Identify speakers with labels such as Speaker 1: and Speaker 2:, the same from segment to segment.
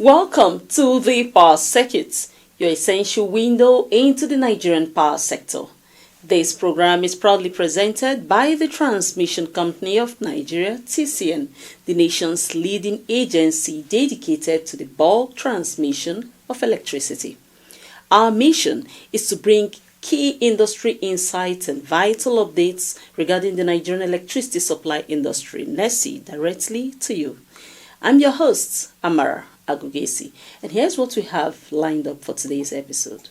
Speaker 1: Welcome to the Power Circuit, your essential window into the Nigerian power sector. This program is proudly presented by the Transmission Company of Nigeria, TCN, the nation's leading agency dedicated to the bulk transmission of electricity. Our mission is to bring key industry insights and vital updates regarding the Nigerian electricity supply industry, NESI, directly to you. I'm your host, Amara Agugesi, and here's what we have lined up for today's episode.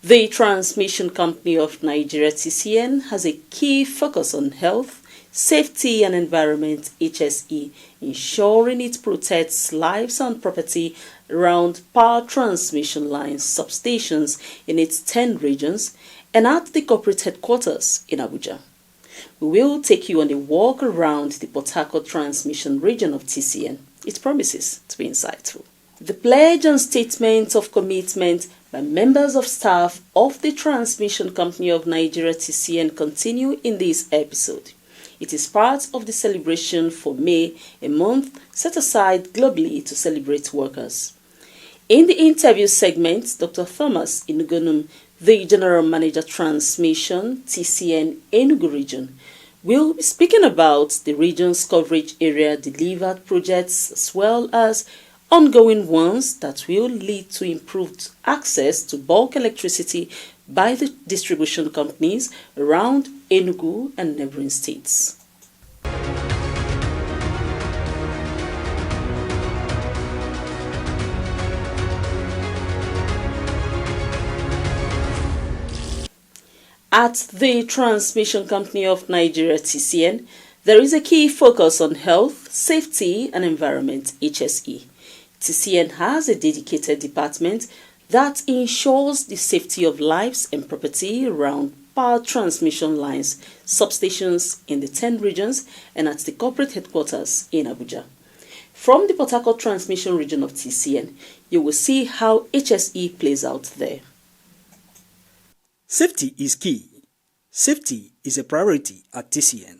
Speaker 1: The Transmission Company of Nigeria, TCN, has a key focus on health, safety and environment, HSE, ensuring it protects lives and property around power transmission lines, substations in its 10 regions and at the corporate headquarters in Abuja. We will take you on a walk around the Port Harcourt transmission region of TCN. It promises to be insightful. The pledge and statement of commitment by members of staff of the Transmission Company of Nigeria, TCN, continue in this episode. It is part of the celebration for May, a month set aside globally to celebrate workers. In the interview segment, Dr. Thomas Inugonum, the General Manager Transmission, TCN Enugu Region, will be speaking about the region's coverage area delivered projects as well as ongoing ones that will lead to improved access to bulk electricity by the distribution companies around Enugu and neighboring states. At the Transmission Company of Nigeria, TCN, there is a key focus on health, safety and environment, HSE. TCN has a dedicated department that ensures the safety of lives and property around power transmission lines, substations in the 10 regions and at the corporate headquarters in Abuja. From the Port Harcourt transmission region of TCN, you will see how HSE plays out there.
Speaker 2: Safety is key. Safety is a priority at TCN.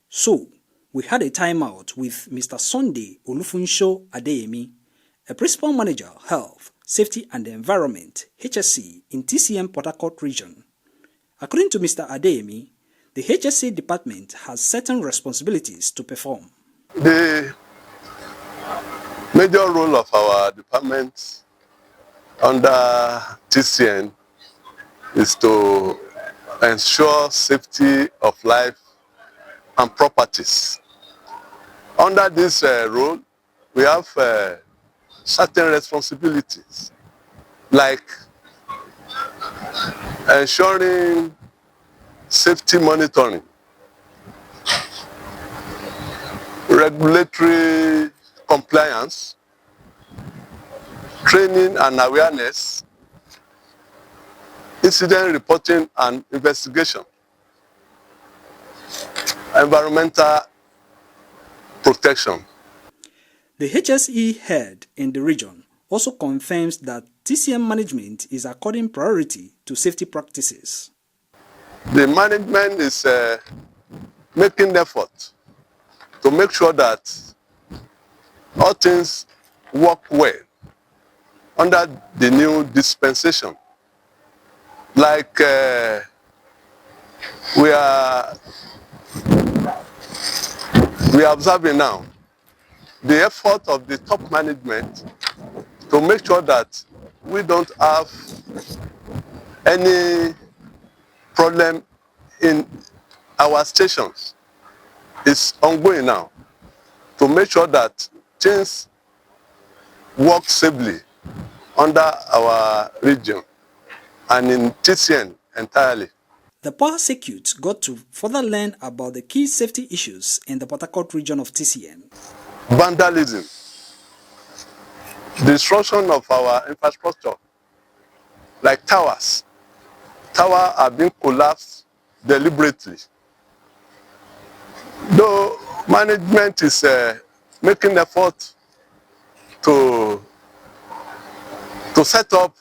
Speaker 2: So, we had a timeout with Mr. Sunday Olufunsho Adeyemi, a Principal Manager, Health, Safety and Environment, HSE in TCN Port Harcourt region. According to Mr. Adeyemi, the HSE department has certain responsibilities to perform.
Speaker 3: The major role of our department under TCN is to ensure safety of life and properties. Under this role, we have certain responsibilities like ensuring safety monitoring, regulatory compliance, training and awareness, incident reporting and investigation, environmental protection.
Speaker 2: The HSE head in the region also confirms that TCN management is according priority to safety practices.
Speaker 3: The management is making effort to make sure that all things work well under the new dispensation. Like we are observing now, the effort of the top management to make sure that we don't have any problem in our stations is ongoing now to make sure that things work safely under our region and in TCN entirely.
Speaker 2: The power circuit got to further learn about the key safety issues in the Port Harcourt region of TCN.
Speaker 3: Vandalism, destruction of our infrastructure, like towers. Towers are being collapsed deliberately. Though management is making effort to set up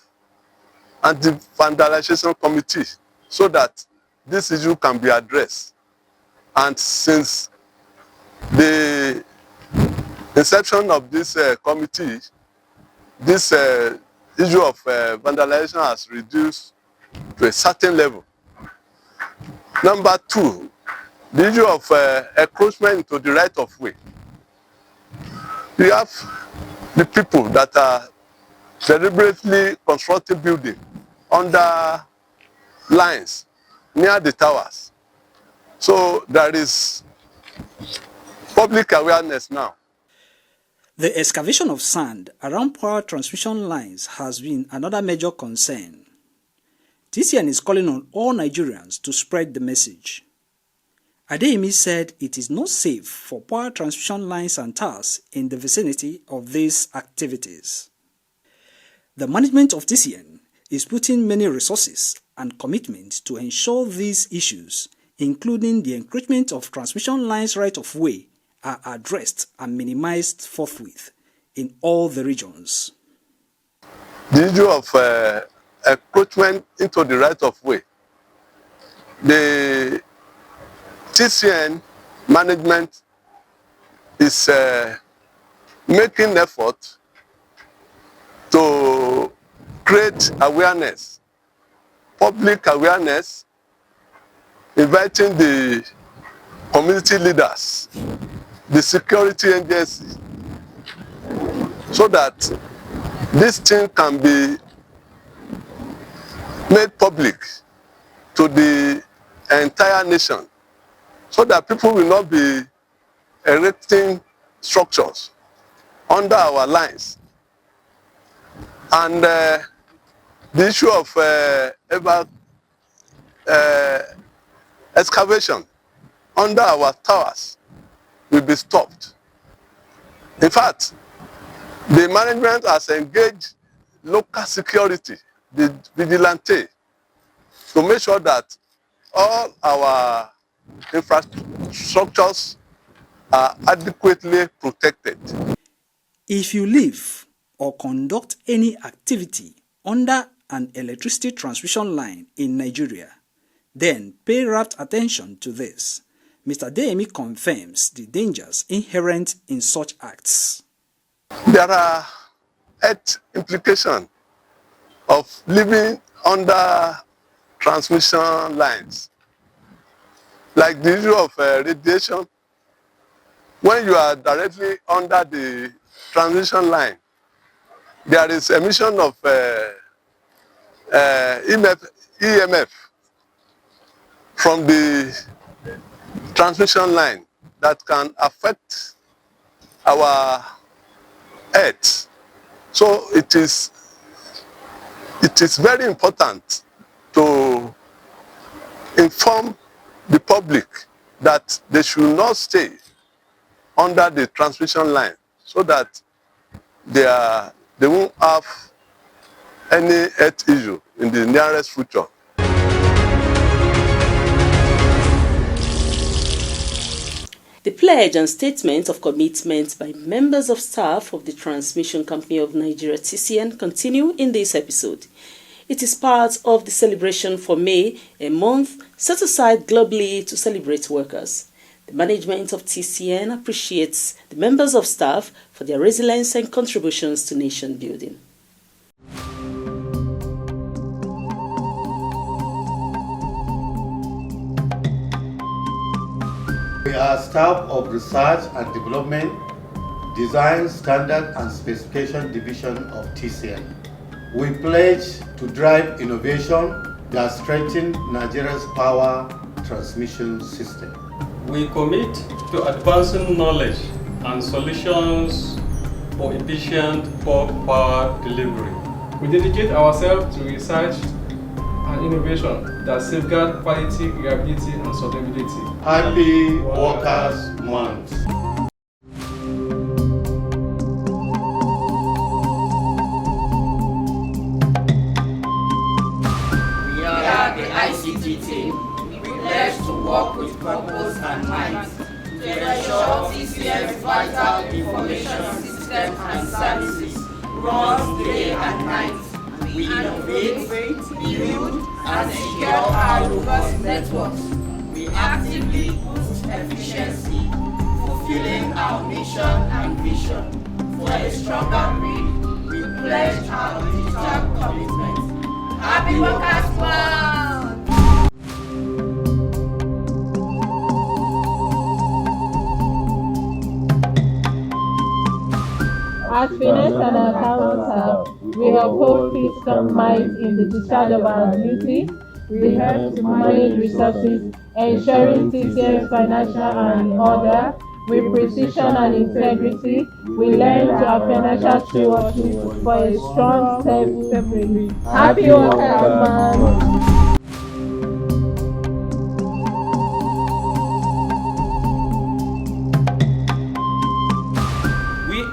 Speaker 3: anti-vandalization committee so that this issue can be addressed. And since the inception of this committee, this issue of vandalization has reduced to a certain level. Number two, the issue of encroachment into the right of way. We have the people that are deliberately constructing building under lines near the towers. So there is public awareness now.
Speaker 2: The excavation of sand around power transmission lines has been another major concern. TCN is calling on all Nigerians to spread the message. Adeyemi said it is not safe for power transmission lines and towers in the vicinity of these activities. The management of TCN is putting many resources and commitment to ensure these issues, including the encroachment of transmission lines right of way, are addressed and minimized forthwith in all the regions.
Speaker 3: The issue of encroachment into the right of way. The TCN management is making effort to create awareness, public awareness, inviting the community leaders, the security agencies, so that this thing can be made public to the entire nation, so that people will not be erecting structures under our lines. And the issue of excavation under our towers will be stopped. In fact, the management has engaged local security, the vigilante, to make sure that all our infrastructures are adequately protected.
Speaker 2: If you live or conduct any activity under an electricity transmission line in Nigeria, then pay rapt attention to this. Mr. Adeyemi confirms the dangers inherent in such acts.
Speaker 3: There are health implications of living under transmission lines, like the issue of radiation. When you are directly under the transmission line, there is emission of EMF from the transmission line that can affect our health. So it is very important to inform the public that they should not stay under the transmission line, so that they won't have any health issue in the nearest future.
Speaker 1: The pledge and statement of commitment by members of staff of the Transmission Company of Nigeria TCN continue in this episode. It is part of the celebration for May, a month set aside globally to celebrate workers. The management of TCN appreciates the members of staff for their resilience and contributions to nation building.
Speaker 4: We are staff of Research and Development, Design, Standard and Specification Division of TCN. We pledge to drive innovation that strengthens Nigeria's power transmission system.
Speaker 5: We commit to advancing knowledge and solutions for efficient bulk power delivery.
Speaker 6: We dedicate ourselves to research and innovation that safeguard quality, reliability, and sustainability.
Speaker 4: Happy Workers' Month.
Speaker 7: We are the ICT team. We pledge to work with purpose and mind to ensure TCN's vital information system and services runs day and night. We innovate, build, and secure our robust networks. We actively boost efficiency, fulfill fulfilling our mission and vision. For a stronger grid, we pledge our digital commitment. Happy Workers' Month!
Speaker 8: As finance and accountant, we uphold fiscal might in the discharge of our duty. We help to manage resources, ensuring TCN's financial and order. With precision and integrity, we learn to our financial stewardship for a strong self-discipline. Happy Workers' Month!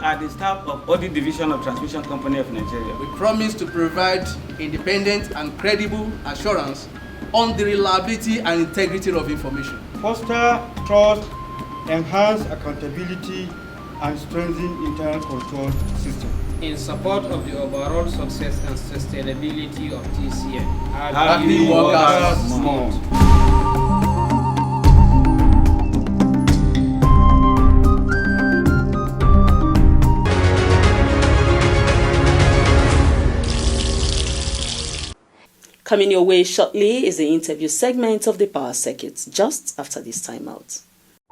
Speaker 9: At the staff of Audit Division of Transmission Company of Nigeria,
Speaker 10: we promise to provide independent and credible assurance on the reliability and integrity of information.
Speaker 11: Foster trust, enhance accountability, and strengthen internal control system.
Speaker 12: In support of the overall success and sustainability of TCN.
Speaker 10: Happy Workers' Month!
Speaker 1: Coming your way shortly is the interview segment of the Power Circuit, just after this timeout.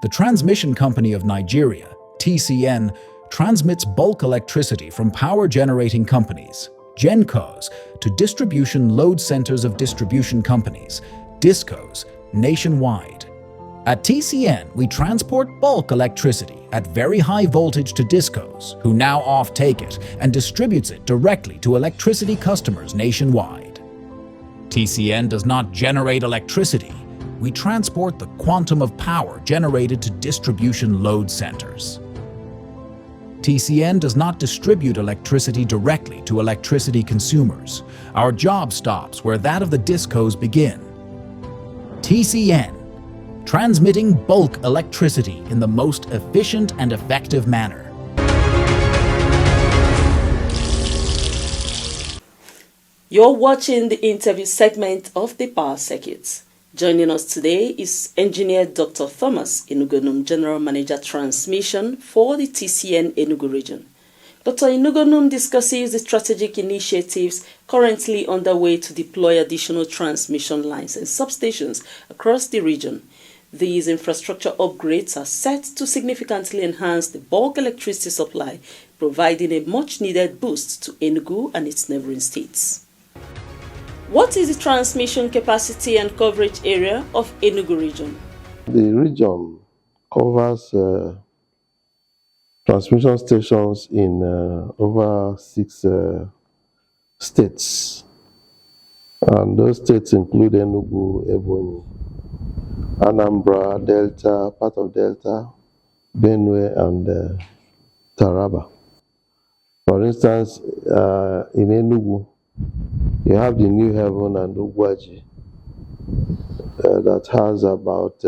Speaker 2: The Transmission Company of Nigeria, TCN, transmits bulk electricity from power generating companies, GenCos, to distribution load centers of distribution companies, DISCOs, nationwide. At TCN, we transport bulk electricity at very high voltage to DISCOs, who now off-take it and distributes it directly to electricity customers nationwide. TCN does not generate electricity. We transport the quantum of power generated to distribution load centers. TCN does not distribute electricity directly to electricity consumers. Our job stops where that of the DISCOs begin. TCN, transmitting bulk electricity in the most efficient and effective manner.
Speaker 1: You're watching the interview segment of the Power Circuit. Joining us today is Engineer Dr. Thomas Inugonum, General Manager Transmission for the TCN Enugu region. Dr. Inugonum discusses the strategic initiatives currently underway to deploy additional transmission lines and substations across the region. These infrastructure upgrades are set to significantly enhance the bulk electricity supply, providing a much-needed boost to Enugu and its neighboring states. What is the transmission capacity and coverage area of Enugu region?
Speaker 13: The region covers transmission stations in over 6 states. And those states include Enugu, Ebonyi, Anambra, Delta, part of Delta, Benue, and Taraba. For instance, in Enugu, you have the New Haven and Ugwaji that has about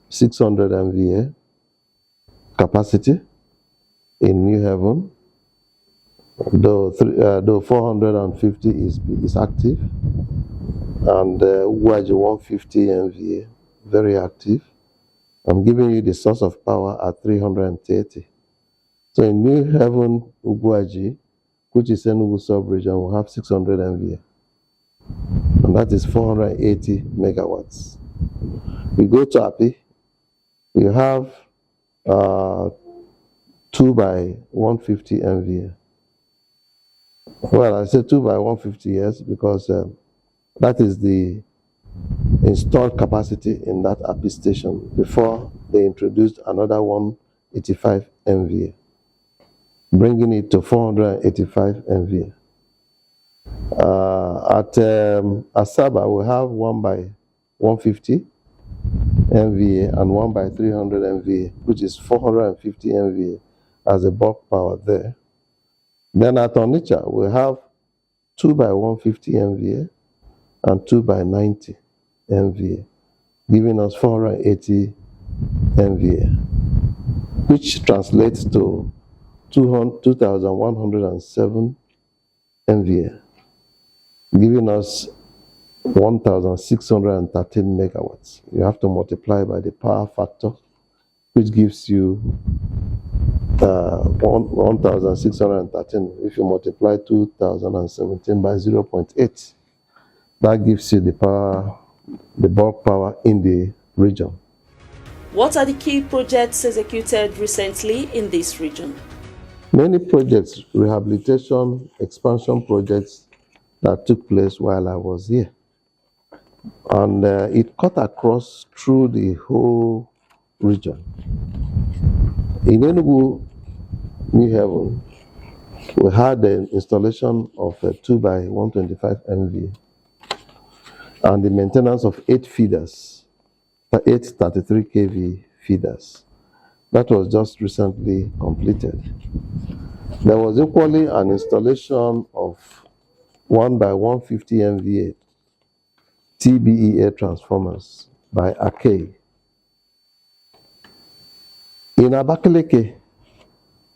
Speaker 13: 600 MVA capacity in New Haven, though 450 is active, and Ugwaji 150 MVA, very active. I'm giving you the source of power at 330. So in New Haven, Ugwaji, which is Enugu sub-region, will have 600 MVA. And that is 480 megawatts. We go to Api, we have 2 by 150 MVA. Well, I say 2 by 150, yes, because that is the installed capacity in that Api station before they introduced another 185 MVA. Bringing it to 485 MVA. At Asaba, we have 1 by 150 MVA and 1 by 300 MVA, which is 450 MVA as a bulk power there. Then at Onitsha, we have 2 by 150 MVA and 2 by 90 MVA, giving us 480 MVA, which translates to 2,107 MVA, giving us 1,613 megawatts. You have to multiply by the power factor, which gives you 1,613. If you multiply 2017 by 0.8, that gives you the power, the bulk power in the region.
Speaker 1: What are the key projects executed recently in this region?
Speaker 13: Many projects, rehabilitation, expansion projects that took place while I was here. And it cut across through the whole region. In Enugu, New Haven, we had the installation of a 2x125 MV and the maintenance of 8 feeders, 8 33 kV feeders. That was just recently completed. There was equally an installation of 1x150 MVA TBEA transformers by Akei. In Abakaleke,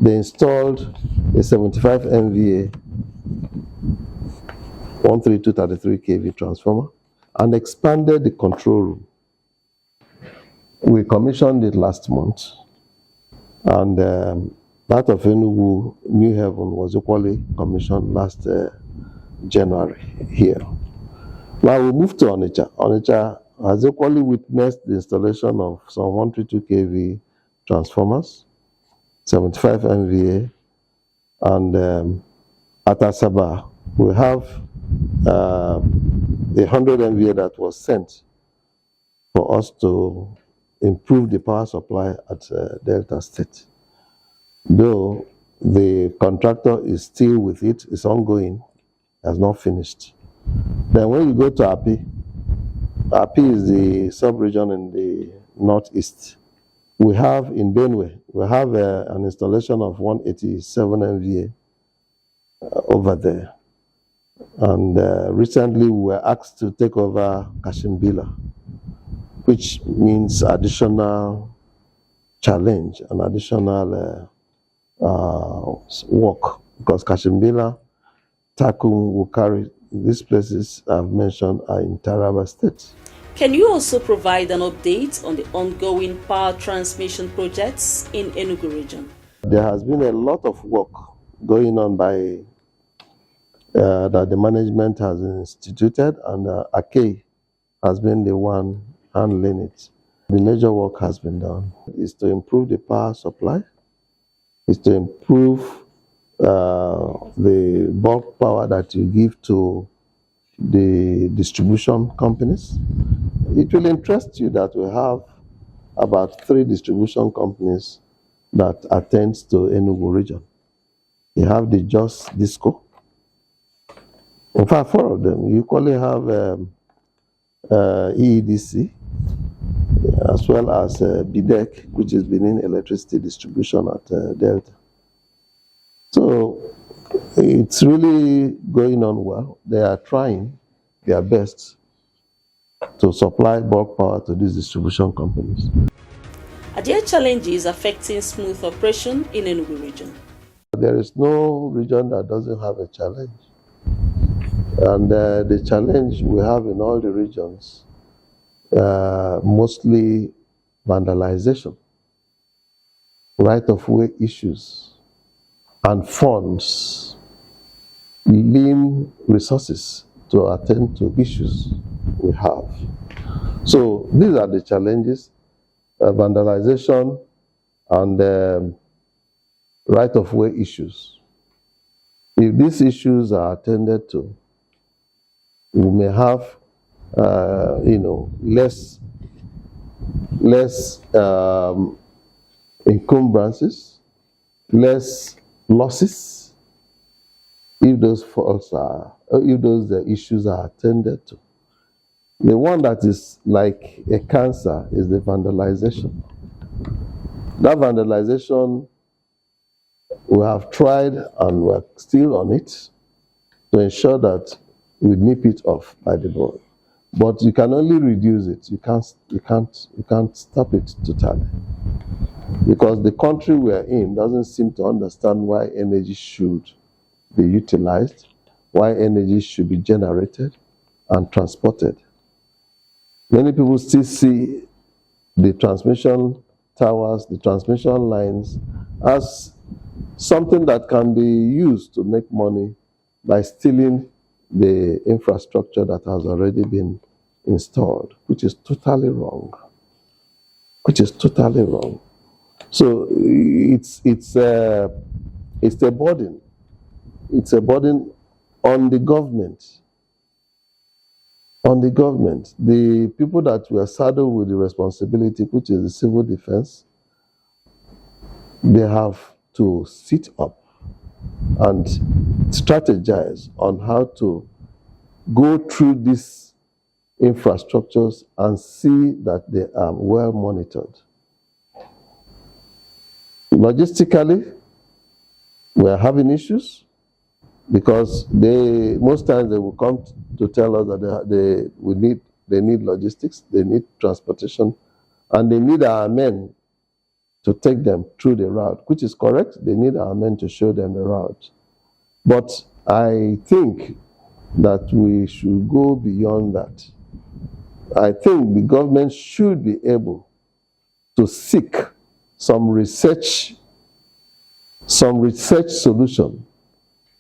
Speaker 13: they installed a 75 MVA 13233 kV transformer and expanded the control room. We commissioned it last month, and that of Enugu, New Haven, was equally commissioned last January here. Now we move to Onitsha. Onitsha has equally witnessed the installation of some 132 kV transformers, 75 MVA, and at Asaba, we have the 100 MVA that was sent for us to improve the power supply at Delta State. Though the contractor is still with it, it's ongoing, has not finished. Then when you go to Api, Api is the sub-region in the northeast. We have in Benue, we have an installation of 187 MVA over there. And recently we were asked to take over Kashimbila, which means additional challenge and additional work, because Kashimbila, Takum, Wukari, these places I've mentioned are in Taraba State.
Speaker 1: Can you also provide an update on the ongoing power transmission projects in Enugu region?
Speaker 13: There has been a lot of work going on by that the management has instituted, and Akei has been the one handling it. The major work has been done. Is to improve the power supply, is to improve the bulk power that you give to the distribution companies. It will interest you that we have about 3 distribution companies that attend to Enugu region. You have the Jos Disco. In fact, 4 of them. You equally have EEDC, as well as BDEC, which is Benin Electricity Distribution at Delta. So it's really going on well. They are trying their best to supply bulk power to these distribution companies.
Speaker 1: Are there challenges affecting smooth operation in Enugu region?
Speaker 13: There is no region that doesn't have a challenge. And the challenge we have in all the regions, mostly vandalization, right-of-way issues, and funds, lean resources to attend to issues we have. So these are the challenges, vandalization and right-of-way issues. If these issues are attended to, we may have, less encumbrances, less losses, if those issues are attended to. The one that is like a cancer is the vandalization. That vandalization, we have tried and we're still on it to ensure that we nip it off by the board. But you can only reduce it. You can't stop it totally. Because the country we're in doesn't seem to understand why energy should be utilized, why energy should be generated, and transported. Many people still see the transmission towers, the transmission lines, as something that can be used to make money by stealing the infrastructure that has already been installed, which is totally wrong. Which is totally wrong. So it's a burden. It's a burden on the government. On the government, the people that were saddled with the responsibility, which is the civil defense, they have to sit up and strategize on how to go through these infrastructures and see that they are well monitored. Logistically, we are having issues because most times they will come to tell us that they need logistics, they need transportation, and they need our men to take them through the route, which is correct. They need our men to show them the route. But I think that we should go beyond that. I think the government should be able to seek some research solution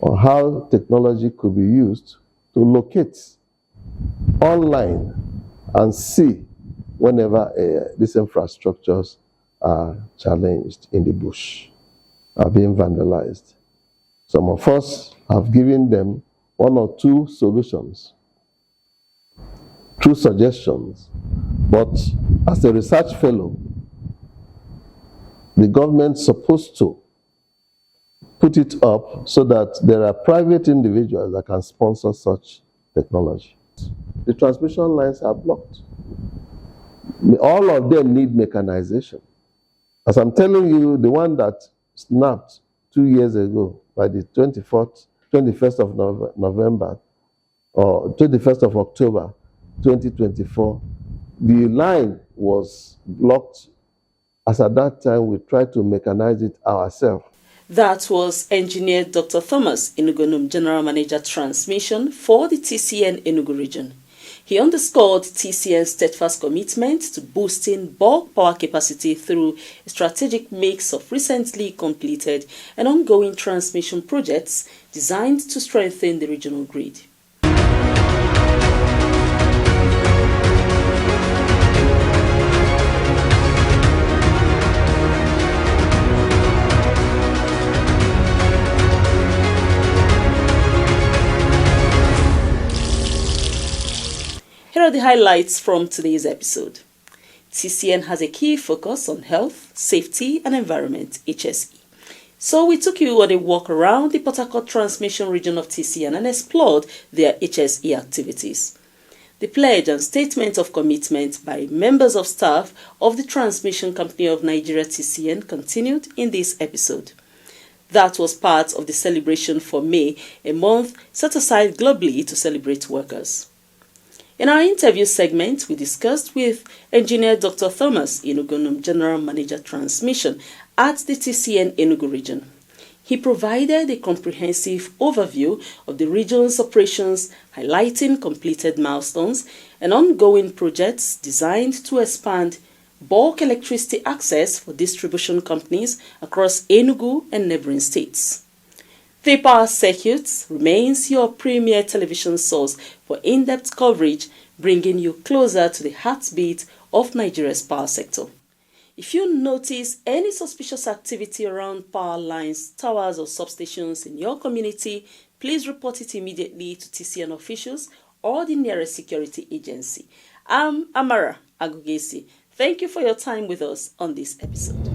Speaker 13: on how technology could be used to locate online and see whenever these infrastructures are challenged in the bush, are being vandalized. Some of us have given them one or two solutions, two suggestions, but as a research fellow, the government's supposed to put it up so that there are private individuals that can sponsor such technology. The transmission lines are blocked. All of them need mechanization. As I'm telling you, the one that snapped 2 years ago by the 21st of November or 21st of October 2024, the line was blocked, as at that time we tried to mechanize it ourselves.
Speaker 1: That was Engineer Dr. Thomas Inugonum, General Manager Transmission for the TCN Enugu region. He underscored TCN's steadfast commitment to boosting bulk power capacity through a strategic mix of recently completed and ongoing transmission projects designed to strengthen the regional grid. Here are the highlights from today's episode. TCN has a key focus on health, safety and environment, HSE. So we took you on a walk around the Port Harcourt transmission region of TCN and explored their HSE activities. The pledge and statement of commitment by members of staff of the Transmission Company of Nigeria TCN continued in this episode. That was part of the celebration for May, a month set aside globally to celebrate workers. In our interview segment, we discussed with Engineer Dr. Thomas Inugonum, General Manager Transmission at the TCN Enugu region. He provided a comprehensive overview of the region's operations, highlighting completed milestones and ongoing projects designed to expand bulk electricity access for distribution companies across Enugu and neighboring states. The Power Circuit remains your premier television source for in-depth coverage, bringing you closer to the heartbeat of Nigeria's power sector. If you notice any suspicious activity around power lines, towers or substations in your community, please report it immediately to TCN officials or the nearest security agency. I'm Amara Agugesi. Thank you for your time with us on this episode.